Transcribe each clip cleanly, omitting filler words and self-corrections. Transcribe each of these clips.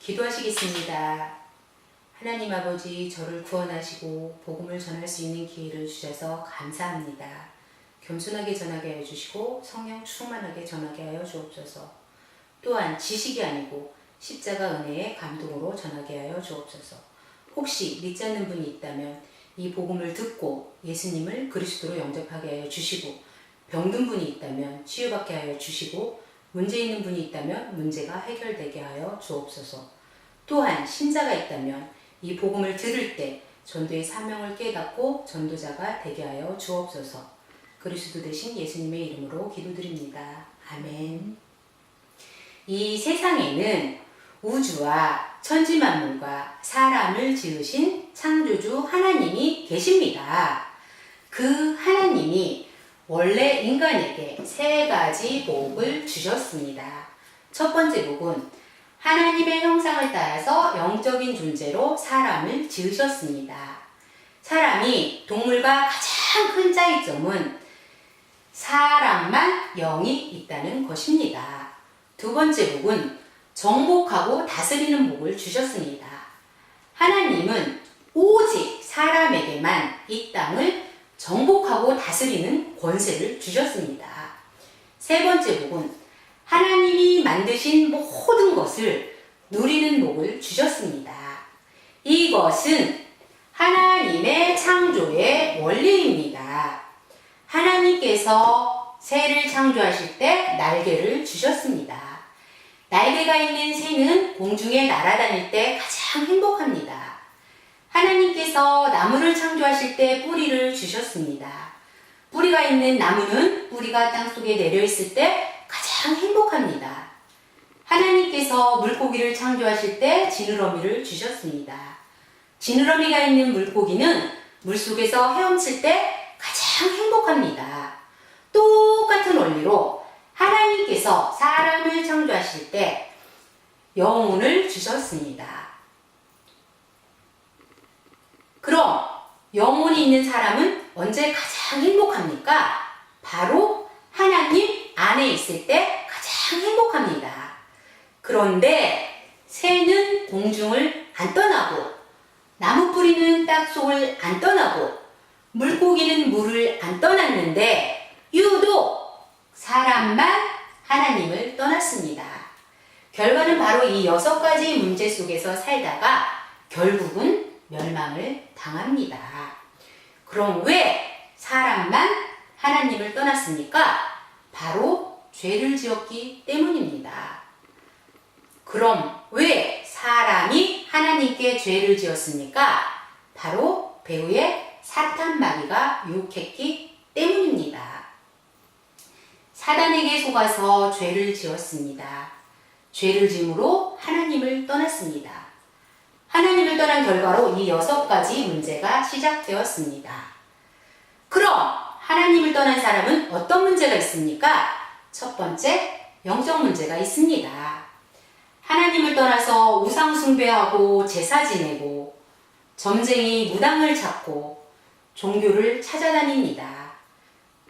기도하시겠습니다. 하나님 아버지, 저를 구원하시고 복음을 전할 수 있는 기회를 주셔서 감사합니다. 겸손하게 전하게 하여 주시고 성령 충만하게 전하게 하여 주옵소서. 또한 지식이 아니고 십자가 은혜의 감동으로 전하게 하여 주옵소서. 혹시 믿지 않는 분이 있다면 이 복음을 듣고 예수님을 그리스도로 영접하게 하여 주시고, 병든 분이 있다면 치유받게 하여 주시고, 문제 있는 분이 있다면 문제가 해결되게 하여 주옵소서. 또한 신자가 있다면 이 복음을 들을 때 전도의 사명을 깨닫고 전도자가 되게 하여 주옵소서. 그리스도 되신 예수님의 이름으로 기도드립니다. 아멘. 이 세상에는 우주와 천지만물과 사람을 지으신 창조주 하나님이 계십니다. 그 하나님이 원래 인간에게 세 가지 복을 주셨습니다. 첫 번째 복은 하나님의 형상을 따라서 영적인 존재로 사람을 지으셨습니다. 사람이 동물과 가장 큰 차이점은 사람만 영이 있다는 것입니다. 두 번째 복은 정복하고 다스리는 복을 주셨습니다. 하나님은 오직 사람에게만 이 땅을 정복하고 다스리는 권세를 주셨습니다. 세 번째 복은 하나님이 만드신 모든 것을 누리는 복을 주셨습니다. 이것은 하나님의 창조의 원리입니다. 하나님께서 새를 창조하실 때 날개를 주셨습니다. 날개가 있는 새는 공중에 날아다닐 때 가장 행복합니다. 하나님께서 나무를 창조하실 때 뿌리를 주셨습니다. 뿌리가 있는 나무는 뿌리가 땅속에 내려있을 때 가장 행복합니다. 하나님께서 물고기를 창조하실 때 지느러미를 주셨습니다. 지느러미가 있는 물고기는 물속에서 헤엄칠 때 가장 행복합니다. 똑같은 원리로 하나님께서 사람을 창조하실 때 영혼을 주셨습니다. 그럼 영혼이 있는 사람은 언제 가장 행복합니까? 바로 하나님 안에 있을 때 가장 행복합니다. 그런데 새는 공중을 안 떠나고, 나무 뿌리는 땅속을 안 떠나고, 물고기는 물을 안 떠났는데 유독 사람만 하나님을 떠났습니다. 결과는 바로 이 6가지 문제 속에서 살다가 결국은 멸망을 당합니다. 그럼 왜 사람만 하나님을 떠났습니까? 바로 죄를 지었기 때문입니다. 그럼 왜 사람이 하나님께 죄를 지었습니까? 바로 배후에 사탄 마귀가 유혹했기 때문입니다. 사단에게 속아서 죄를 지었습니다. 죄를 지음으로 하나님을 떠났습니다. 하나님을 떠난 결과로 이 6가지 문제가 시작되었습니다. 그럼 하나님을 떠난 사람은 어떤 문제가 있습니까? 첫 번째, 영적 문제가 있습니다. 하나님을 떠나서 우상 숭배하고 제사 지내고 점쟁이 무당을 찾고 종교를 찾아다닙니다.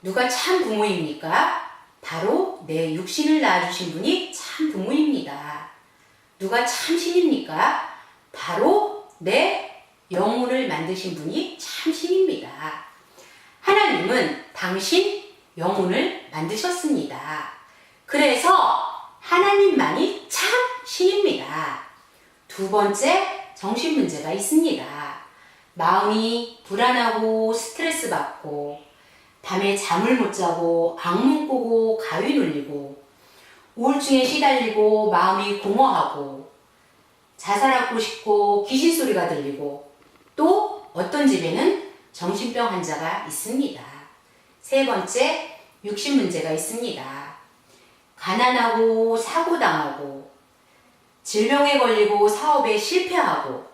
누가 참 부모입니까? 바로 내 육신을 낳아주신 분이 참 부모입니다. 누가 참 신입니까? 바로 내 영혼을 만드신 분이 참 신입니다. 하나님은 당신 영혼을 만드셨습니다. 그래서 하나님만이 참 신입니다. 두 번째, 정신 문제가 있습니다. 마음이 불안하고 스트레스 받고 밤에 잠을 못 자고 악몽 꾸고 가위 눌리고 우울증에 시달리고 마음이 공허하고 자살하고 싶고 귀신 소리가 들리고, 또 어떤 집에는 정신병 환자가 있습니다. 세 번째, 육신 문제가 있습니다. 가난하고 사고당하고 질병에 걸리고 사업에 실패하고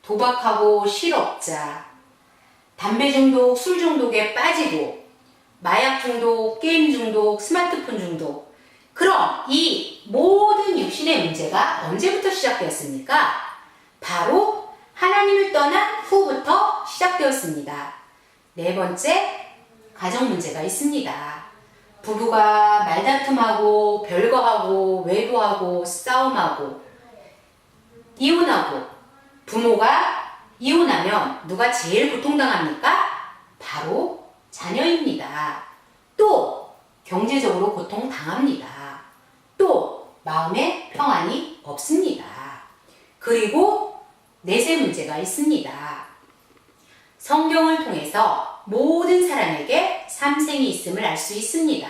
도박하고 실업자, 담배 중독, 술 중독에 빠지고 마약 중독, 게임 중독, 스마트폰 중독. 그럼 이 모든 육신의 문제가 언제부터 시작되었습니까? 바로 하나님을 떠난 후부터 시작되었습니다. 네 번째, 가정 문제가 있습니다. 부부가 말다툼하고 별거하고 외도하고 싸움하고 이혼하고 부모가 이혼하면 누가 제일 고통당합니까? 바로 자녀입니다. 또 경제적으로 고통당합니다. 또 마음에 평안이 없습니다. 그리고 내세 문제가 있습니다. 성경을 통해서 모든 사람에게 삼생이 있음을 알 수 있습니다.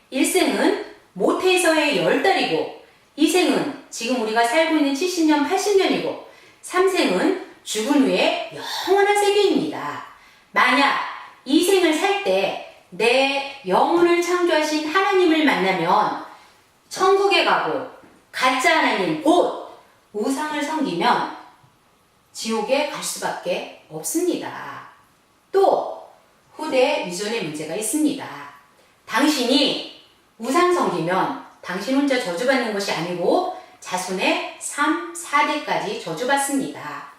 일생은 모태에서의 10달이고, 이생은 지금 우리가 살고 있는 70년, 80년이고, 삼생은 죽은 후에 영원한 세계입니다. 만약 이 생을 살 때 내 영혼을 창조하신 하나님을 만나면 천국에 가고, 가짜 하나님 곧 우상을 섬기면 지옥에 갈 수밖에 없습니다. 또 후대 위존의 문제가 있습니다. 당신이 우상 섬기면 당신 혼자 저주받는 것이 아니고 자손의 3, 4대까지 저주받습니다.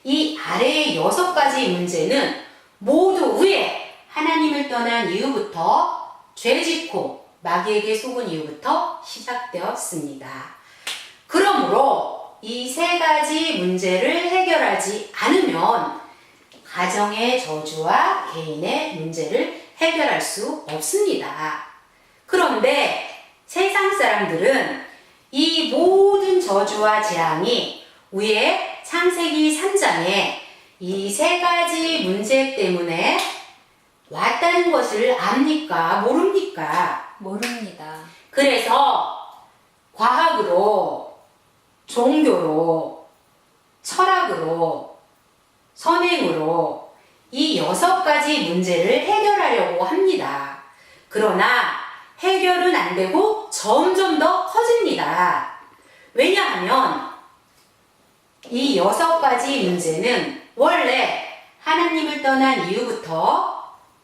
이 아래의 6가지 문제는 모두 후에 하나님을 떠난 이후부터 죄짓고 마귀에게 속은 이후부터 시작되었습니다. 그러므로 이 3가지 문제를 해결하지 않으면 가정의 저주와 개인의 문제를 해결할 수 없습니다. 그런데 세상 사람들은 이 모든 저주와 재앙이 위에 창세기 3장에 이 3가지 문제 때문에 왔다는 것을 압니까? 모릅니까? 모릅니다. 그래서 과학으로, 종교로, 철학으로, 선행으로 이 6가지 문제를 해결하려고 합니다. 그러나 해결은 안 되고 점점 더 커집니다. 왜냐하면 이 6가지 문제는 원래 하나님을 떠난 이후부터,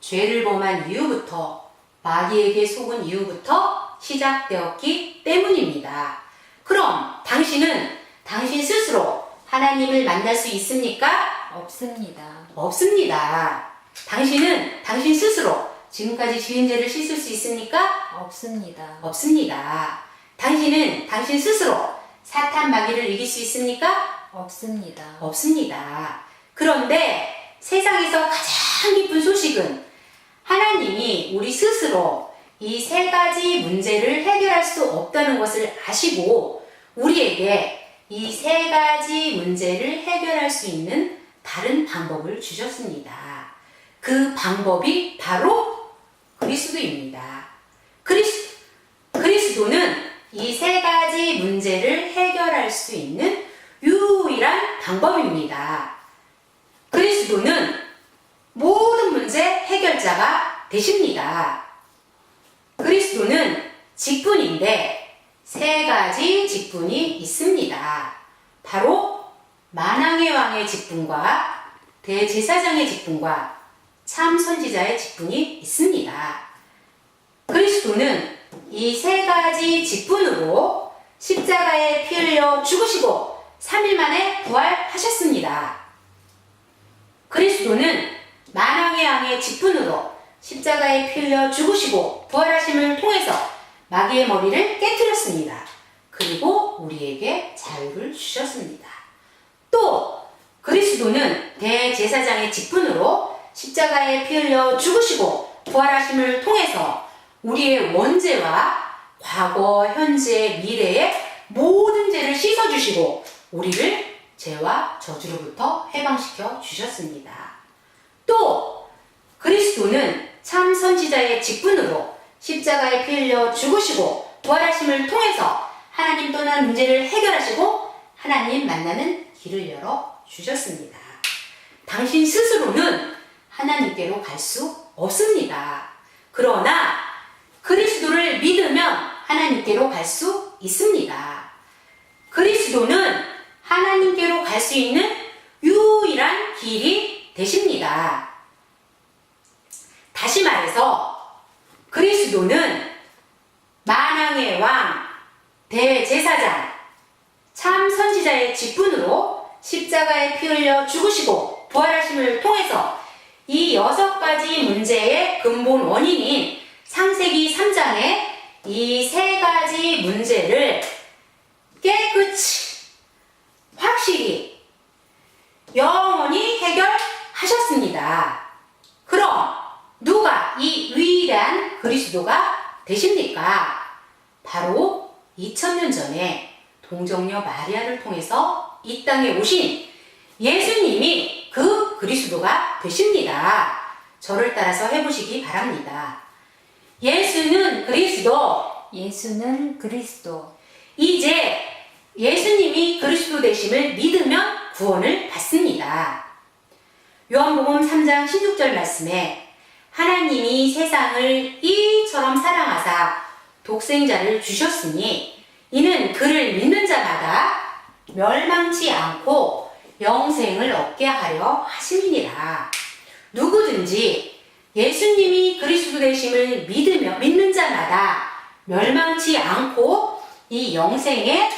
죄를 범한 이후부터, 마귀에게 속은 이후부터 시작되었기 때문입니다. 그럼 당신은 당신 스스로 하나님을 만날 수 있습니까? 없습니다. 없습니다. 당신은 당신 스스로 지금까지 지은 죄를 씻을 수 있습니까? 없습니다. 없습니다. 당신은 당신 스스로 사탄 마귀를 이길 수 있습니까? 없습니다. 없습니다. 그런데 세상에서 가장 기쁜 소식은 하나님이 우리 스스로 이 3가지 문제를 해결할 수 없다는 것을 아시고 우리에게 이 3가지 문제를 해결할 수 있는 다른 방법을 주셨습니다. 그 방법이 바로 그리스도입니다. 그리스도는 이 3가지 문제를 해결할 수 있는 유일한 방법입니다. 그리스도는 모든 문제 해결자가 되십니다. 그리스도는 직분인데 3가지 직분이 있습니다. 바로 만왕의 왕의 직분과 대제사장의 직분과 참 선지자의 직분이 있습니다. 그리스도는 이 3가지 직분으로 십자가에 피 흘려 죽으시고 3일 만에 부활하셨습니다. 그리스도는 만왕의 왕의 직분으로 십자가에 피 흘려 죽으시고 부활하심을 통해서 마귀의 머리를 깨뜨렸습니다. 그리고 우리에게 자유를 주셨습니다. 또 그리스도는 대제사장의 직분으로 십자가에 피 흘려 죽으시고 부활하심을 통해서 우리의 원죄와 과거, 현재, 미래의 모든 죄를 씻어주시고 우리를 죄와 저주로부터 해방시켜 주셨습니다. 또 그리스도는 참 선지자의 직분으로 십자가에 피 흘려 죽으시고 부활하심을 통해서 하나님 떠난 문제를 해결하시고 하나님 만나는 길을 열어 주셨습니다. 당신 스스로는 하나님께로 갈 수 없습니다. 그러나 그리스도를 믿으면 하나님께로 갈 수 있습니다. 그리스도는 하나님께로 갈 수 있는 유일한 길이 되십니다. 다시 말해서 그리스도는 만왕의 왕, 대제사장, 참 선지자의 직분으로 십자가에 피 흘려 죽으시고 부활하심을 통해서 이 6가지 문제의 근본 원인인 창세기 3장의 이 3가지 문제를 깨끗이 그리스도가 되십니까? 바로 2000년 전에 동정녀 마리아를 통해서 이 땅에 오신 예수님이 그 그리스도가 되십니다. 저를 따라서 해보시기 바랍니다. 예수는 그리스도. 예수는 그리스도. 이제 예수님이 그리스도 되심을 믿으면 구원을 받습니다. 요한복음 3장 16절 말씀에 하나님이 세상을 이처럼 사랑하사 독생자를 주셨으니 이는 그를 믿는 자마다 멸망치 않고 영생을 얻게 하려 하심이니라. 누구든지 예수님이 그리스도 되심을 믿는 자마다 멸망치 않고 이 영생의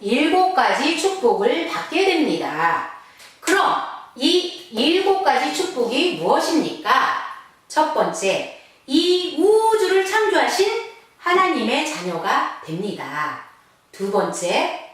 7가지 축복을 받게 됩니다. 그럼 이 7가지 축복이 무엇입니까? 첫 번째, 이 우주를 창조하신 하나님의 자녀가 됩니다. 두 번째,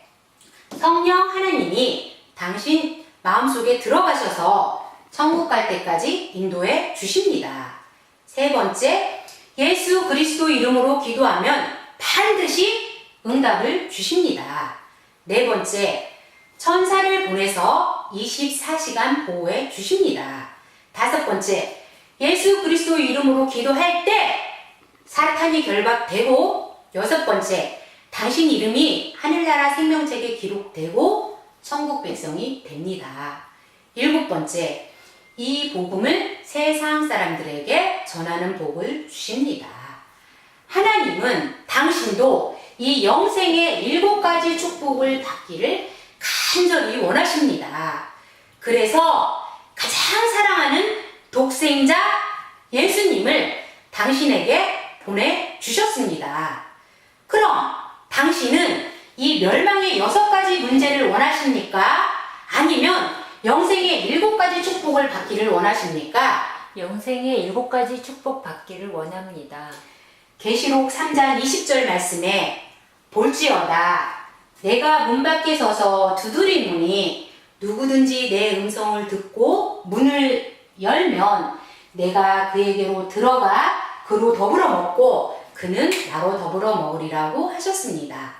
성령 하나님이 당신 마음속에 들어가셔서 천국 갈 때까지 인도해 주십니다. 세 번째, 예수 그리스도 이름으로 기도하면 반드시 응답을 주십니다. 네 번째, 천사를 보내서 24시간 보호해 주십니다. 다섯 번째, 예수 그리스도 이름으로 기도할 때 사탄이 결박되고, 여섯 번째, 당신 이름이 하늘나라 생명책에 기록되고 천국 백성이 됩니다. 일곱 번째, 이 복음을 세상 사람들에게 전하는 복을 주십니다. 하나님은 당신도 이 영생의 7가지 축복을 받기를 간절히 원하십니다. 그래서 가장 사랑하는 독생자 예수님을 당신에게 보내주셨습니다. 그럼 당신은 이 멸망의 6가지 문제를 원하십니까? 아니면 영생의 7가지 축복을 받기를 원하십니까? 영생의 7가지 축복 받기를 원합니다. 계시록 3장 20절 말씀에 볼지어다 내가 문 밖에 서서 두드리노니 누구든지 내 음성을 듣고 문을 열면 내가 그에게로 들어가 그로 더불어 먹고 그는 나로 더불어 먹으리라고 하셨습니다.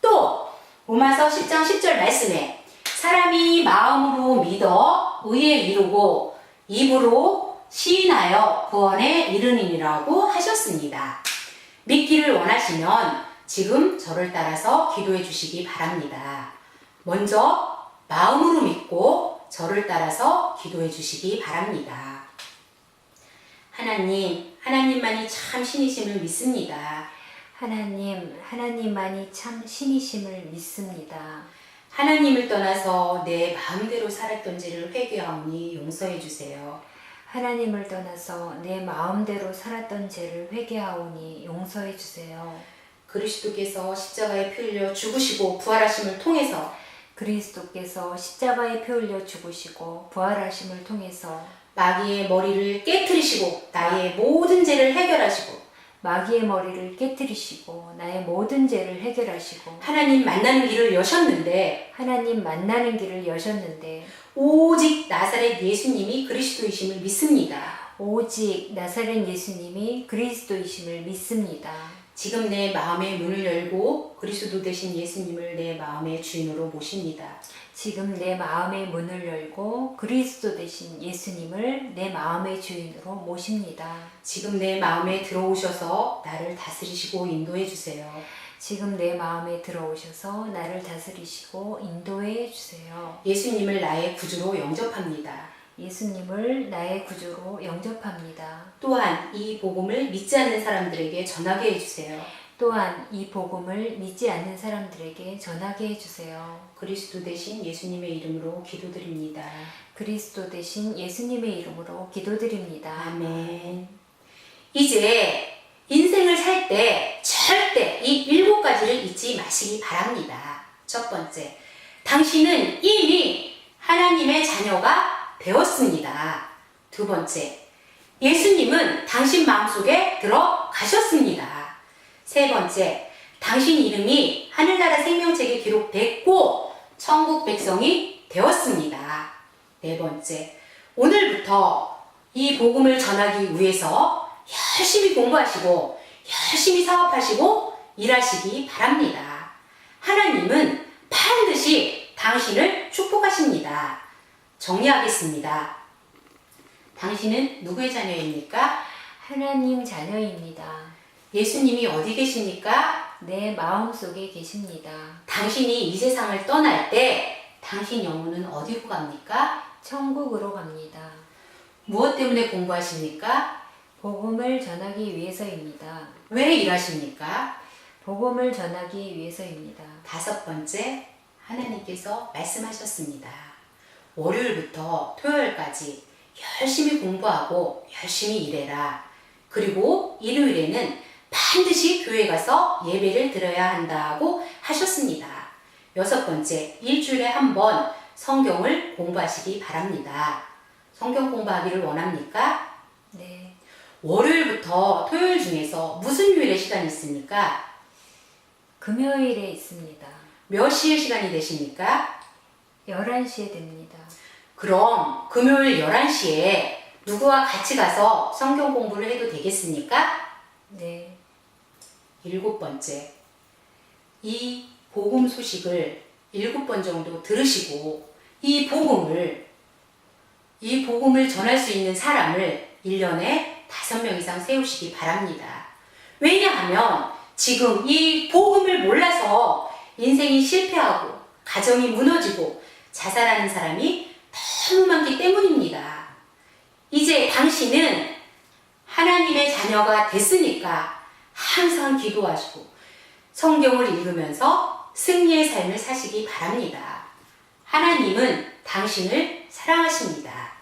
또 로마서 10장 10절 말씀에 사람이 마음으로 믿어 의에 이르고 입으로 시인하여 구원에 이르니라고 하셨습니다. 믿기를 원하시면 지금 저를 따라서 기도해 주시기 바랍니다. 먼저 마음으로 믿고 저를 따라서 기도해 주시기 바랍니다. 하나님만이 참 신이심을 믿습니다. 하나님만이 참 신이심을 믿습니다. 하나님을 떠나서 내 마음대로 살았던 죄를 회개하오니 용서해 주세요. 하나님을 떠나서 내 마음대로 살았던 죄를 회개하오니 용서해 주세요. 그리스도께서 십자가에 피 흘려 죽으시고 부활하심을 통해서 그리스도께서 십자가에 피 흘려 죽으시고 부활하심을 통해서 마귀의 머리를 깨트리시고 나의 모든 죄를 해결하시고 마귀의 머리를 깨뜨리시고 나의 모든 죄를 해결하시고 하나님 만나는 길을 여셨는데 하나님 만나는 길을 여셨는데 오직 나사렛 예수님이 그리스도이심을 믿습니다. 오직 나사렛 예수님이 그리스도이심을 믿습니다. 지금 내 마음의 문을 열고 그리스도 되신 예수님을 내 마음의 주인으로 모십니다. 지금 내 마음의 문을 열고 그리스도 되신 예수님을 내 마음의 주인으로 모십니다. 지금 내 마음에 들어오셔서 나를 다스리시고 인도해 주세요. 지금 내 마음에 들어오셔서 나를 다스리시고 인도해 주세요. 예수님을 나의 구주로 영접합니다. 예수님을 나의 구주로 영접합니다. 또한 이 복음을 믿지 않는 사람들에게 전하게 해주세요. 또한 이 복음을 믿지 않는 사람들에게 전하게 해주세요. 그리스도 대신 예수님의 이름으로 기도드립니다. 그리스도 대신 예수님의 이름으로 기도드립니다. 아멘. 이제 인생을 살 때 절대 이 7가지를 잊지 마시기 바랍니다. 첫 번째, 당신은 이미 하나님의 자녀가 되었습니다. 두 번째, 예수님은 당신 마음속에 들어가셨습니다. 세 번째, 당신 이름이 하늘나라 생명책에 기록됐고 천국 백성이 되었습니다. 네 번째, 오늘부터 이 복음을 전하기 위해서 열심히 공부하시고 열심히 사업하시고 일하시기 바랍니다. 하나님은 반드시 당신을 축복하십니다. 정리하겠습니다. 당신은 누구의 자녀입니까? 하나님 자녀입니다. 예수님이 어디 계십니까? 내 마음속에 계십니다. 당신이 이 세상을 떠날 때 당신 영혼은 어디로 갑니까? 천국으로 갑니다. 무엇 때문에 공부하십니까? 복음을 전하기 위해서입니다. 왜 일하십니까? 복음을 전하기 위해서입니다. 5번째, 하나님께서 말씀하셨습니다. 월요일부터 토요일까지 열심히 공부하고 열심히 일해라. 그리고 일요일에는 반드시 교회 가서 예배를 드려야 한다고 하셨습니다. 6번째, 일주일에 한 번 성경을 공부하시기 바랍니다. 성경 공부하기를 원합니까? 네. 월요일부터 토요일 중에서 무슨 요일에 시간이 있습니까? 금요일에 있습니다. 몇 시에 시간이 되십니까? 11시에 됩니다. 그럼 금요일 11시에 누구와 같이 가서 성경 공부를 해도 되겠습니까? 네. 7번째, 이 복음 소식을 7번 정도 들으시고 이 복음을 전할 수 있는 사람을 1년에 5명 이상 세우시기 바랍니다. 왜냐하면 지금 이 복음을 몰라서 인생이 실패하고 가정이 무너지고 자살하는 사람이 너무 많기 때문입니다. 이제 당신은 하나님의 자녀가 됐으니까 항상 기도하시고 성경을 읽으면서 승리의 삶을 사시기 바랍니다. 하나님은 당신을 사랑하십니다.